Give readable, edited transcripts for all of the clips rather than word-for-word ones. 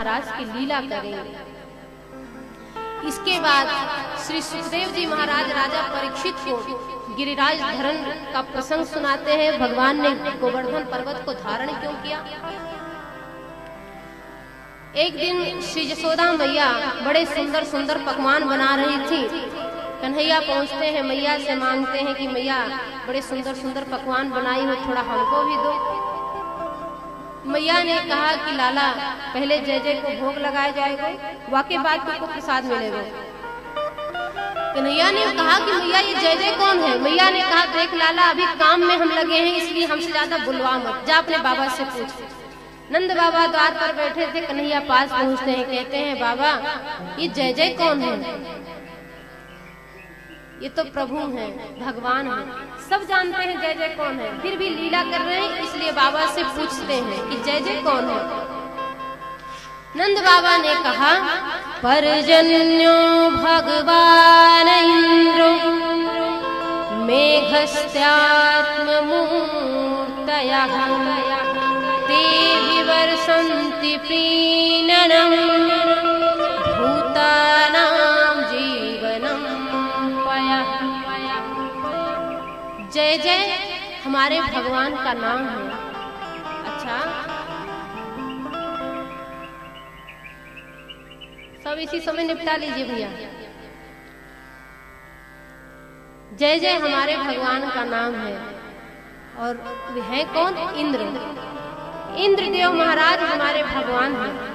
महाराज की लीला करेंगे। इसके बाद श्री सुखदेव जी महाराज राजा परीक्षित को गिरिराज धरण का प्रसंग सुनाते हैं। भगवान ने गोवर्धन पर्वत को धारण क्यों किया। एक दिन श्री यशोदा मैया बड़े सुंदर सुंदर पकवान बना रही थी। कन्हैया पहुंचते हैं, मैया से मांगते हैं कि मैया बड़े सुंदर सुंदर पकवान बनाई हो, थोड़ा हमको भी दो। मैया ने कहा कि लाला पहले जय जय को भोग लगाया जाएगा, वाके बाद तुमको प्रसाद मिलेगा। कन्हैया ने कहा कि मैया ये जय जय कौन है। मैया ने कहा देख लाला अभी काम में हम लगे हैं, इसलिए हमसे ज्यादा बुलवा मत, जा अपने बाबा से पूछ। नंद बाबा द्वार पर बैठे थे, कन्हैया पास पहुंचते हैं, कहते हैं बाबा ये जय जय कौन है। ये तो प्रभु हैं, भगवान हैं, सब जानते हैं जय जय कौन है, फिर भी लीला कर रहे हैं, इसलिए बाबा से पूछते हैं कि जय जय कौन है। नंद बाबा ने कहा परजन्यो भगवान इंद्रो मेघस्त्यात्म मूर्तयः ते विवर्षन्ति प्रीणनम् भूतानां जीवनम्। जय जय हमारे भगवान का नाम है। अच्छा, सब इसी समय निपटा लीजिए भैया। जय जय हमारे भगवान का नाम है। और वे हैं कौन? इंद्र। इंद्रदेव महाराज हमारे भगवान हैं।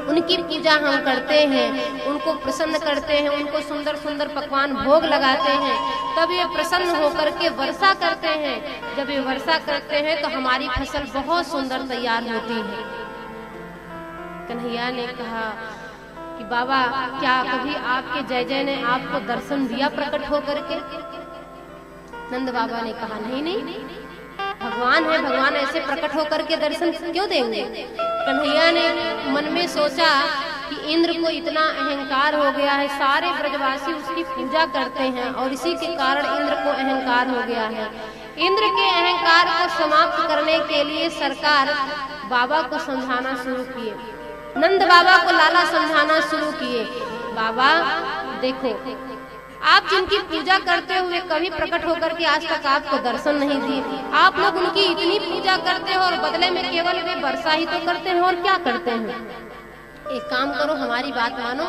उनकी पूजा हम करते हैं, उनको प्रसन्न करते हैं, उनको सुंदर सुंदर पकवान भोग लगाते हैं, तब ये प्रसन्न होकर के वर्षा करते हैं। जब ये वर्षा करते हैं तो हमारी फसल बहुत सुंदर तैयार होती है। कन्हैया ने कहा कि बाबा क्या कभी आपके जय जय ने आपको दर्शन दिया प्रकट होकर के। नंद बाबा ने कहा नहीं नहीं, भगवान है, भगवान ऐसे प्रकट होकर के दर्शन क्यों देंगे। कन्हैया ने मन में सोचा कि इंद्र को इतना अहंकार हो गया है, सारे ब्रजवासी उसकी पूजा करते हैं और इसी के कारण इंद्र को अहंकार हो गया है। इंद्र के अहंकार को समाप्त करने के लिए सरकार बाबा को समझाना शुरू किए। नंद बाबा को लाला समझाना शुरू किए, बाबा देखो आप जिनकी पूजा करते हुए कभी प्रकट होकर के आज तक आपको दर्शन नहीं दिए, आप लोग उनकी इतनी पूजा करते हो और बदले में केवल वे वर्षा ही तो करते हैं और क्या करते हैं। एक काम करो, हमारी बात मानो,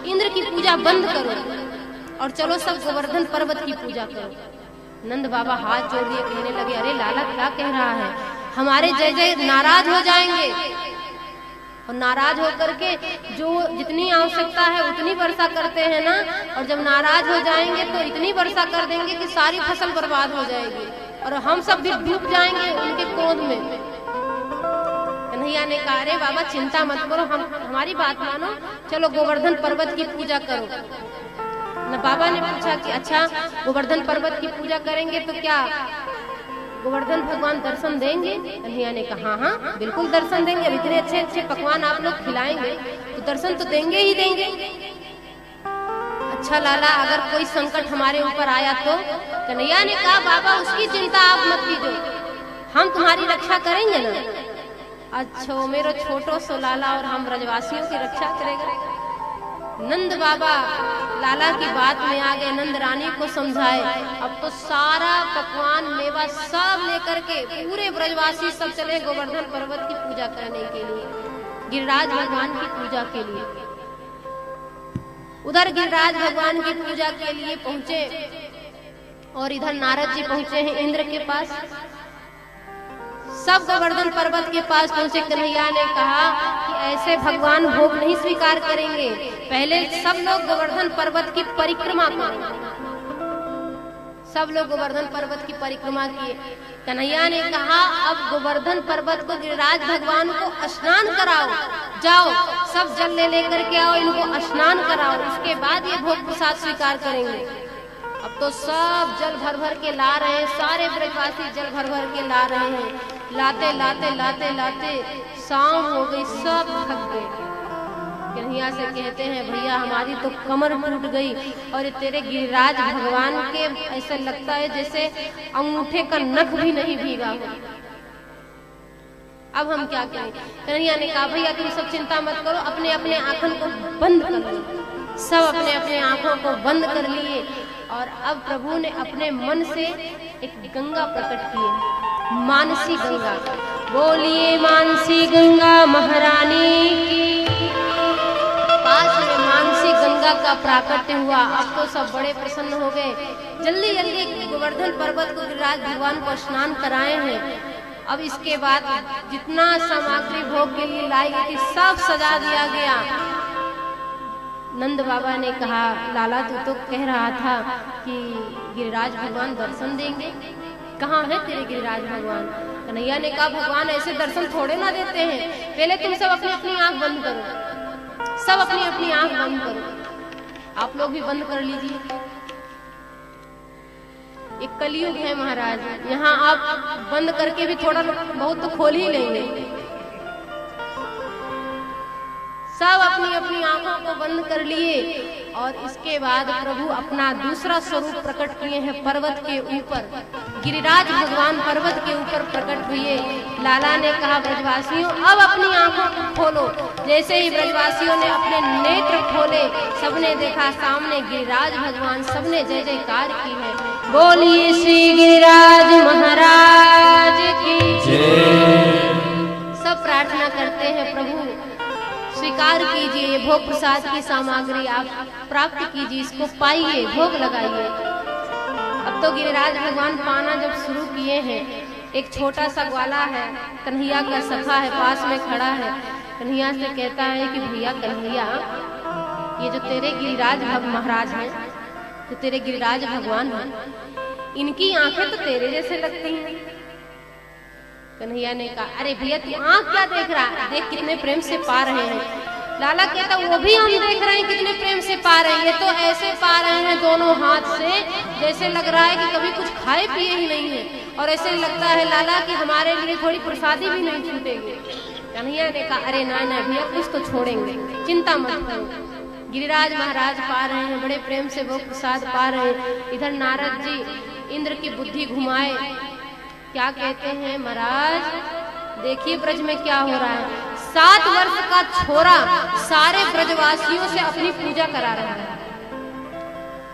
इंद्र की पूजा बंद करो और चलो सब गोवर्धन पर्वत की पूजा करो। नंद बाबा हाथ जोड़ दिए, कहने लगे अरे लाला क्या कह रहा है, हमारे जय जय नाराज हो जाएंगे और नाराज होकर के जो जितनी आवश्यकता है उतनी वर्षा करते हैं ना, और जब नाराज हो जाएंगे तो इतनी वर्षा कर देंगे कि सारी फसल बर्बाद हो जाएगी और हम सब भी डूब जाएंगे उनके क्रोध में। कन्हैया ने कहा अरे बाबा चिंता मत करो, हमारी बात मानो, चलो गोवर्धन पर्वत की पूजा करो। न बाबा ने पूछा कि अच्छा गोवर्धन पर्वत की पूजा करेंगे तो क्या गोवर्धन भगवान दर्शन देंगे। कन्हैया ने कहा हाँ बिल्कुल दर्शन देंगे, अब इतने अच्छे अच्छे पकवान आप लोग खिलाएंगे तो दर्शन तो देंगे ही देंगे। अच्छा लाला अगर कोई संकट हमारे ऊपर आया तो। कन्हैया ने कहा बाबा उसकी चिंता आप मत कीजिए, हम तुम्हारी रक्षा करेंगे ना। अच्छा मेरो छोटो सो लाला और हम ब्रजवासियों की रक्षा करेगा। नंद बाबा लाला की बात में आ गए, नंद रानी को समझाए। अब तो सारा पकवान मेवा सब लेकर के पूरे ब्रजवासी सब चले गोवर्धन पर्वत की पूजा करने के लिए, गिरिराज भगवान की पूजा के लिए। उधर गिरिराज भगवान की पूजा के लिए पहुंचे और इधर नारद जी पहुंचे हैं इंद्र के पास। सब गोवर्धन पर्वत के पास पहुंचे। कन्हैया ने कहा कि ऐसे भगवान भोग नहीं स्वीकार करेंगे, पहले सब लोग गोवर्धन पर्वत की परिक्रमा करें। सब लोग गोवर्धन पर्वत की परिक्रमा किए। कन्हैया ने कहा अब गोवर्धन पर्वत को गिरिराज भगवान को स्नान कराओ, जाओ सब जल ले लेकर के आओ, इनको स्नान कराओ, उसके बाद ये भोग प्रसाद स्वीकार करेंगे। अब तो सब जल भर भर के ला रहे हैं, सारे ब्रजवासी जल भर भर के ला रहे हैं। लाते लाते लाते लाते शाम हो गई, सब थक गए। कन्हैया से कहते हैं भैया हमारी तो कमर टूट गई और तेरे गिरिराज भगवान के ऐसा लगता है जैसे अंगूठे का नख भी नहीं भीगा हो। अब हम क्या करें? कन्हैया ने कहा भैया तुम सब चिंता मत करो, अपने अपने आंखों को बंद कर लो। सब अपने अपने आंखों को बंद कर लिए और अब प्रभु ने अपने मन से एक गंगा प्रकट की, मानसी गंगा। बोलिए मानसी गंगा महारानी की। पास में मानसी गंगा का प्राकट्य हुआ। अब तो सब बड़े प्रसन्न हो गए। जल्दी जल्दी गोवर्धन पर्वत को गिरिराज भगवान को स्नान कराए हैं। अब इसके बाद जितना सामग्री भोग के लिए लाई गई थी सब सजा दिया गया। नंद बाबा ने कहा लाला तू तो कह रहा था कि गिरिराज भगवान दर्शन देंगे, कहाँ है तेरे गिरिराज भगवान? कन्हैया ने कहा भगवान ऐसे दर्शन थोड़े ना देते हैं, पहले तुम सब अपनी अपनी आंख बंद करो, सब अपनी अपनी आंख बंद करो। आप लोग भी बंद कर लीजिए। एक कलयुग है महाराज, यहाँ आप बंद करके भी थोड़ा बहुत तो खोल ही लेंगे। सब अपनी अपनी आंखों को बंद कर लिए और इसके बाद प्रभु अपना दूसरा स्वरूप प्रकट किए हैं पर्वत के ऊपर। गिरिराज भगवान पर्वत के ऊपर प्रकट हुए। लाला ने कहा ब्रजवासियों अब अपनी आंखों को खोलो। जैसे ही ब्रजवासियों ने अपने नेत्र खोले, सबने देखा सामने गिरिराज भगवान। सबने जय जयकार की है। बोलिए श्री गिरिराज महाराज की जय। सब प्रार्थना करते हैं प्रभु स्वीकार कीजिए, भोग प्रसाद की सामग्री आप प्राप्त कीजिए, इसको पाइए, भोग लगाइए। अब तो गिरिराज भगवान पाना जब शुरू किए हैं, एक छोटा सा ग्वाला है, कन्हैया का सखा है, पास में खड़ा है। कन्हैया से कहता है कि भैया कन्हैया, ये जो तेरे गिरिराज महाराज हैं, जो तेरे गिरिराज भगवान हैं, इनकी आंखें तो तेरे जैसे लगती हैं। कन्हैया ने कहा अरे भैया तू आंख क्या देख रहा है, देख कितने प्रेम से पा रहे हैं। लाला कहता वो भी हम देख रहे हैं कितने प्रेम से पा रहे हैं। ये तो ऐसे पा रहे हैं दोनों हाथ से जैसे लग रहा है कि कभी कुछ खाए पिए ही नहीं है, और ऐसे लगता है लाला कि हमारे लिए थोड़ी प्रसादी भी नहीं छूटेगी। कन्हैया ने कहा अरे ना ना भैया कुछ तो छोड़ेंगे, चिंता मत करो। गिरिराज महाराज पा रहे हैं, बड़े प्रेम से वो प्रसाद पा रहे हैं। इधर नारद जी इंद्र की बुद्धि घुमाए, क्या कहते हैं महाराज देखिए ब्रज में क्या हो रहा है। 7 वर्ष का छोरा सारे ब्रजवासियों से अपनी पूजा करा रहा है।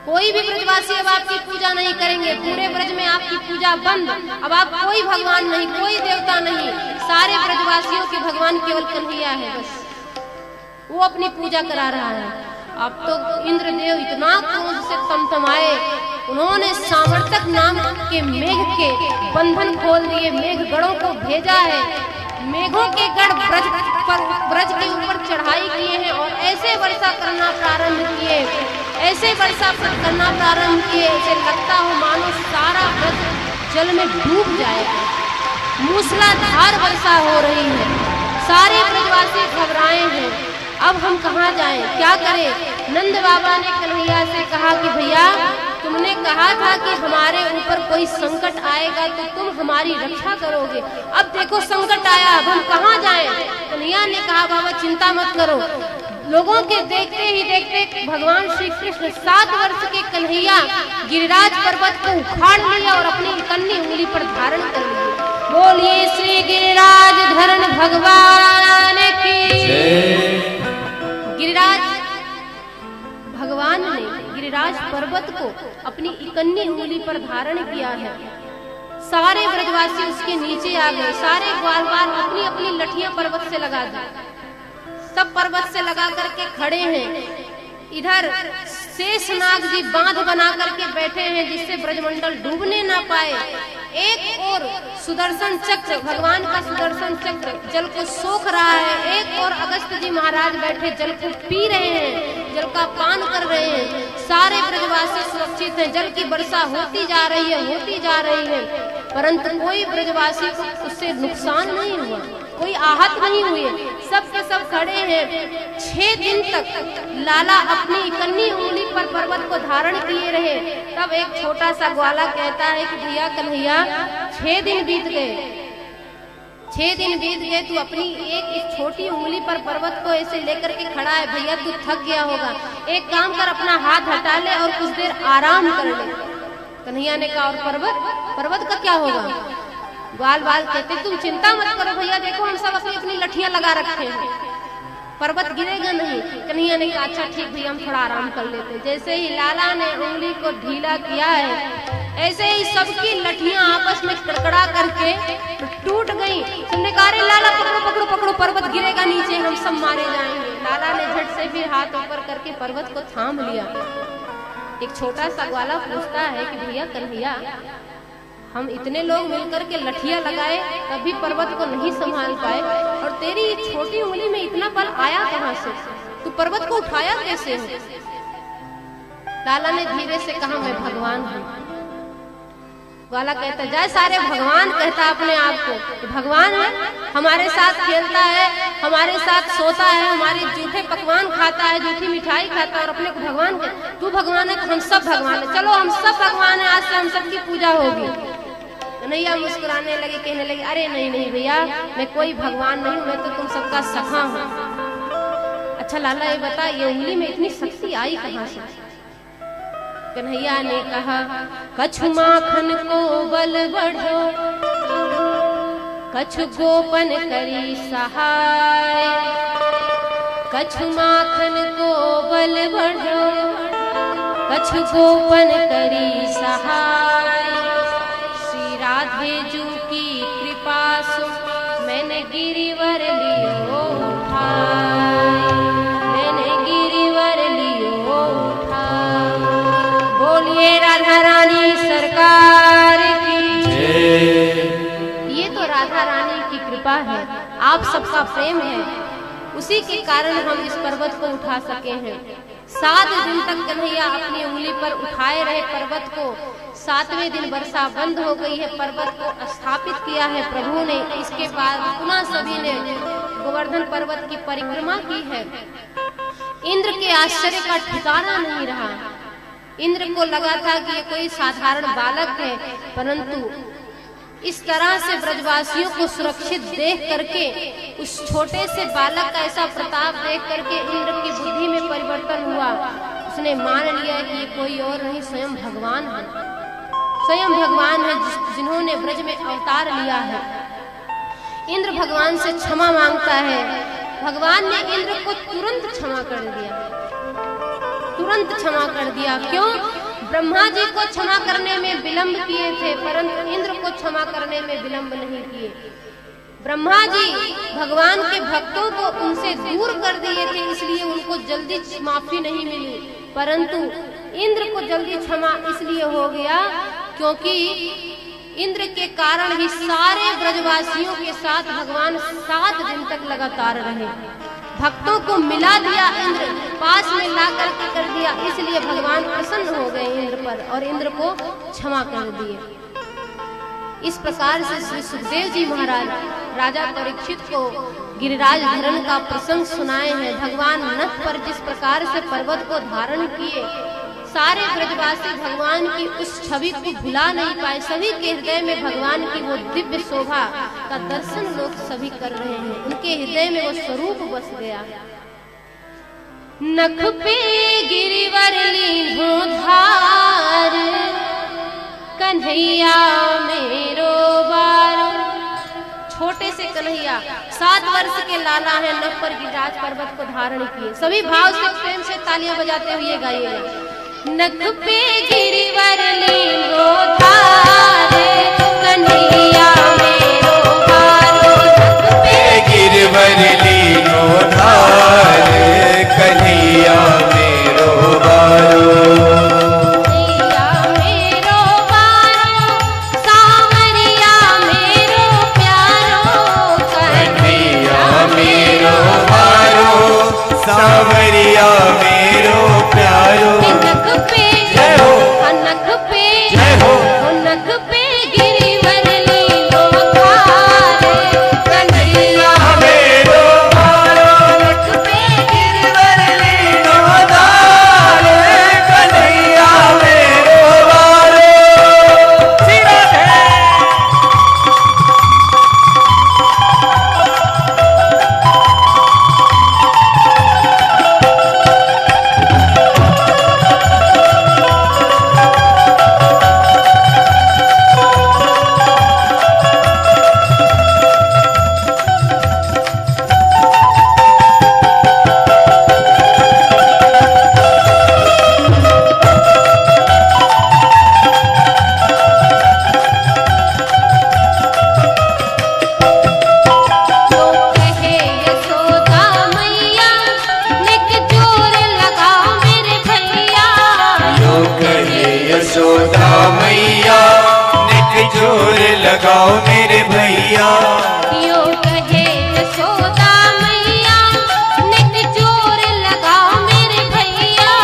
कोई भी ब्रजवासी अब आपकी पूजा नहीं करेंगे, पूरे ब्रज में आपकी पूजा बंद। अब आप कोई भगवान नहीं, कोई देवता नहीं, सारे ब्रजवासियों के भगवान केवल कन्हैया है, बस वो अपनी पूजा करा रहा है। अब तो इंद्रदेव इतना क्रोध से तमतमाए, उन्होंने सामर्थक नाम के मेघ के बंधन खोल दिए, मेघ गढ़ों को भेजा है। मेघों के गढ़ ब्रज के ऊपर चढ़ाई किए हैं और ऐसे वर्षा करना प्रारंभ किए, ऐसे वर्षा करना प्रारंभ किए, ऐसे लगता हो मानो सारा ब्रज जल में डूब जाएगा। मूसलाधार वर्षा हो रही है, सारे ब्रजवासी घबराए हैं। अब हम कहाँ जाएं, क्या करें? नंद बाबा ने कन्हैया से कहा कि भैया तुमने कहा था कि हमारे ऊपर कोई संकट आएगा तो तुम हमारी रक्षा करोगे, अब देखो संकट आया, अब हम कहाँ जाएं? कन्हैया ने कहा बाबा चिंता मत करो। लोगों के देखते ही देखते भगवान श्री कृष्ण 7 वर्ष के कन्हैया गिरिराज पर्वत को उखाड़ लिया और अपनी कन्नी उंगली पर धारण कर लिया। बोलिए श्री गिरिराज धरण भगवान की जय। गिरिराज भगवान ने गिरिराज पर्वत को अपनी इकन्नी उंगली पर धारण किया है। सारे ब्रजवासी उसके नीचे आ गए, सारे ग्वालवाल अपनी अपनी लठियां पर्वत से लगा दी, सब पर्वत से लगा करके खड़े हैं। इधर शेषनाग जी बांध बना करके बैठे हैं जिससे ब्रजमंडल डूबने ना पाए। एक और सुदर्शन चक्र, भगवान का सुदर्शन चक्र जल को सोख रहा है, एक और अगस्त जी महाराज बैठे जल को पी रहे हैं, जल का पान कर रहे हैं। सारे ब्रजवासी सुरक्षित हैं, जल की वर्षा होती जा रही है, होती जा रही है, परंतु कोई ब्रजवासी को उससे नुकसान नहीं हुआ, कोई आहत नहीं हुए, सब के सब खड़े हैं। 6 दिन तक लाला अपनी इकन्नी उंगली पर पर्वत को धारण किए रहे। तब एक छोटा सा ग्वाला कहता है कि भैया कन्हैया 6 दिन बीत गए, 6 दिन बीत गए, तू अपनी एक इस छोटी उंगली पर पर्वत को ऐसे लेकर के खड़ा है, भैया तू थक गया होगा, एक काम कर अपना हाथ हटा ले और कुछ देर आराम कर ले। कन्हैया ने कहा और पर्वत का क्या होगा? ग्वाल बाल कहते तुम चिंता मत करो भैया, देखो हम सब अपनी अपनी लठियां लगा रखे हैं, पर्वत गिरेगा नहीं। कन्हैया ने कहा अच्छा ठीक भैया हम थोड़ा आराम कर लेते हैं। जैसे ही लाला ने उंगली को ढीला किया है, ऐसे ही सबकी लठियां आपस में कड़कड़ा करके टूट गई। तुमने कहा अरे लाला पकड़ो पकड़ो पकड़ो, पर्वत गिरेगा नीचे, हम सब मारे जाएंगे। लाला ने झट से फिर हाथ ऊपर करके पर्वत को थाम लिया। एक छोटा सा ग्वाला पूछता है कि भैया कन्हैया, हम इतने लोग मिलकर के लठियां लगाए तब भी पर्वत को नहीं संभाल पाए, और तेरी छोटी उंगली में इतना बल आया कहां से, तू पर्वत को उठाया कैसे है? लाला ने धीरे से कहा मैं भगवान हूँ। ग्वाला कहता जाए सारे भगवान कहता अपने आप को, भगवान है, हमारे साथ खेलता है, हमारे साथ सोता है, हमारे जूठे पकवान खाता है, जूठी मिठाई खाता है, और अपने को भगवान कहता। तू भगवान है तो हम सब भगवान है, चलो हम सब भगवान है, आज से हम सबकी पूजा होगी। कन्हैया मुस्कुराने लगे, कहने लगे अरे नहीं नहीं भैया, मैं कोई भगवान नहीं हूँ, मैं तो तुम सबका सखा हूँ। अच्छा लाला ये बता, ये उंगली में इतनी शक्ति आई कहाँ से? कन्हैया ने कहा कछु माखन को बल बढ़ो, कछु गोपन करी सहाय, कछु माखन को बल बढ़ो, कछु गोपन करी सहाय। श्री राधे जू की कृपा सु मैंने गिरिवर लियो उठाए, मैंने गिरिवर लियो उठाए। बोलिए राधा रानी सरकार की। ये तो राधा रानी की कृपा है, आप सबका प्रेम है, उसी के कारण हम इस पर्वत को उठा सके हैं। 7 दिन तक कन्हैया अपनी उंगली पर उठाए रहे पर्वत को। 7वें दिन वर्षा बंद हो गई है, पर्वत को स्थापित किया है प्रभु ने। इसके बाद पुनः सभी ने गोवर्धन पर्वत की परिक्रमा की है। इंद्र के आश्चर्य का ठिकाना नहीं रहा। इंद्र को लगा था कि ये कोई साधारण बालक है, परंतु इस तरह से ब्रजवासियों को सुरक्षित देख करके, उस छोटे से बालक का ऐसा प्रताप देख करके इंद्र की बुद्धि में परिवर्तन हुआ। उसने मान लिया कि ये कोई और नहीं, स्वयं भगवान है, स्वयं भगवान है जिन्होंने ब्रज में अवतार लिया है। इंद्र भगवान से क्षमा मांगता है। भगवान ने इंद्र को तुरंत क्षमा कर दिया, तुरंत क्षमा कर दिया। क्यों? ब्रह्मा जी को क्षमा करने में विलंब किए थे, परंतु इंद्र को क्षमा करने में विलंब नहीं किए। ब्रह्मा जी भगवान के भक्तों को उनसे दूर कर दिए थे, इसलिए उनको जल्दी माफी नहीं मिली, परंतु इंद्र को जल्दी क्षमा इसलिए हो गया क्योंकि इंद्र के कारण ही सारे ब्रजवासियों के साथ भगवान 7 दिन तक लगातार रहे। भक्तों को मिला दिया, इंद्र पास में ला करके कर दिया, इसलिए भगवान प्रसन्न हो गए इंद्र पर और इंद्र को क्षमा कर दिए। इस प्रकार से श्री सुखदेव जी महाराज राजा परीक्षित को गिरिराज धरण का प्रसंग सुनाए हैं। भगवान नख पर जिस प्रकार से पर्वत को धारण किए, सारे ब्रजवासी भगवान की उस छवि को भुला नहीं पाए। सभी के हृदय में भगवान की वो दिव्य शोभा का दर्शन लोग सभी कर रहे हैं, उनके हृदय में वो स्वरूप बस गया। नख पे गिरिवर लीन्हो धार, कन्हैया मेरो बारो। छोटे से कन्हैया 7 वर्ष के लाला है, नख पर गिरिराज पर्वत को धारण किए। सभी भाव से प्रेम से तालियां बजाते हुए गाइएगा। नख पे गिरिवर लीन्हो धार, कन्हैया मेरो बारो। नख पे गिरिवर लीन्हो धार, कन्हैया मेरो बारो। सावरिया मेरो प्यारो। नख पे जय हो, नख पे जय हो, नख पे गिरिवर लीन्हो धार, कन्हैया मेरो बारो। नख पे गिरिवर लीन्हो धार, कन्हैया मेरो बारो। श्री राधे। जोर लगाओ मेरे भैया। यो कहे यशोदा मैया नित जोर लगाओ मेरे भैया।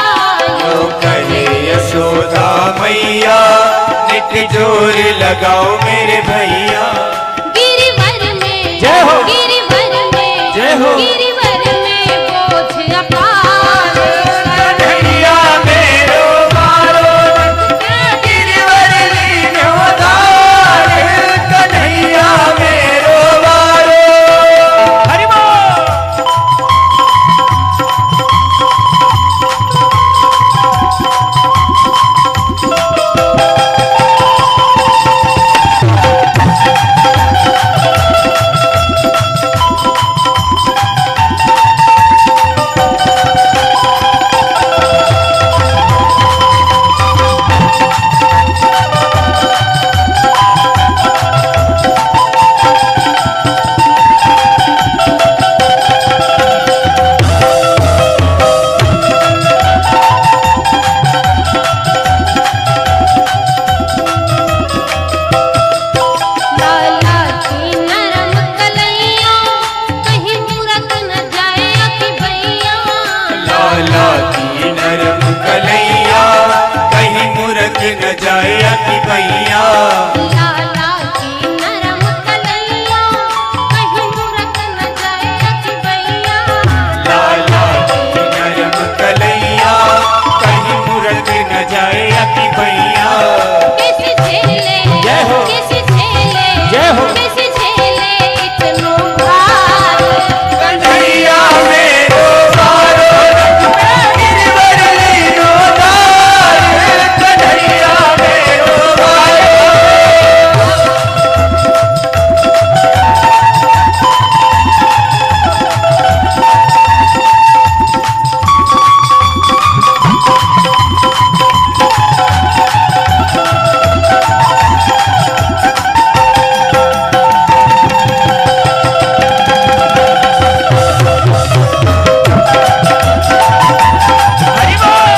यो कहे यशोदा मैया नित जोर लगाओ मेरे भैया। गिरिवर में जय हो। गिरिवर में जय हो। गिरिवर में बोझ अपार। कन्हैया मेरो मारो गिरिवर लीनो दार। कन्हैया मेरो मारो। हरि बोल। लाला की नरम कलैया कहीं मुरक न जाए अति भैया। लाला की नरम कलैया कहीं मुरक न जाए अति भैया। लाला की नरम कलैया कहीं मुरक न जाए अति भैया। लाला की नरम कलैया कहीं मुरक न जाए अति भैया। कैसे झेले जय हो। कैसे झेले जय हो। कैसे झेले इतनो भार। कन्हैया मेरो मारो गिरिवर लीनो दार। कन्हैया मेरो मारो। हरि बोल।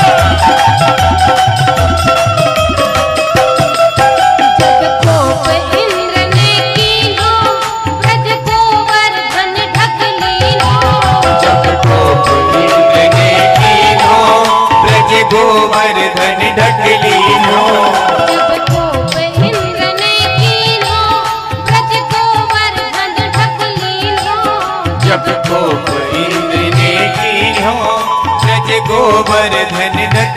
जब कोप इंद्र ने कीनो ब्रज को वर्धन ढक लीनो। जब कोप इंद्र ने कीनो ब्रज गोवर्धन ढक लीनो। जब कोप इंद्र ने कीनो ब्रज को वर्धन ढक लीनो। जब कोप इंद्र ने कीनो ब्रज गोवर्धन ढक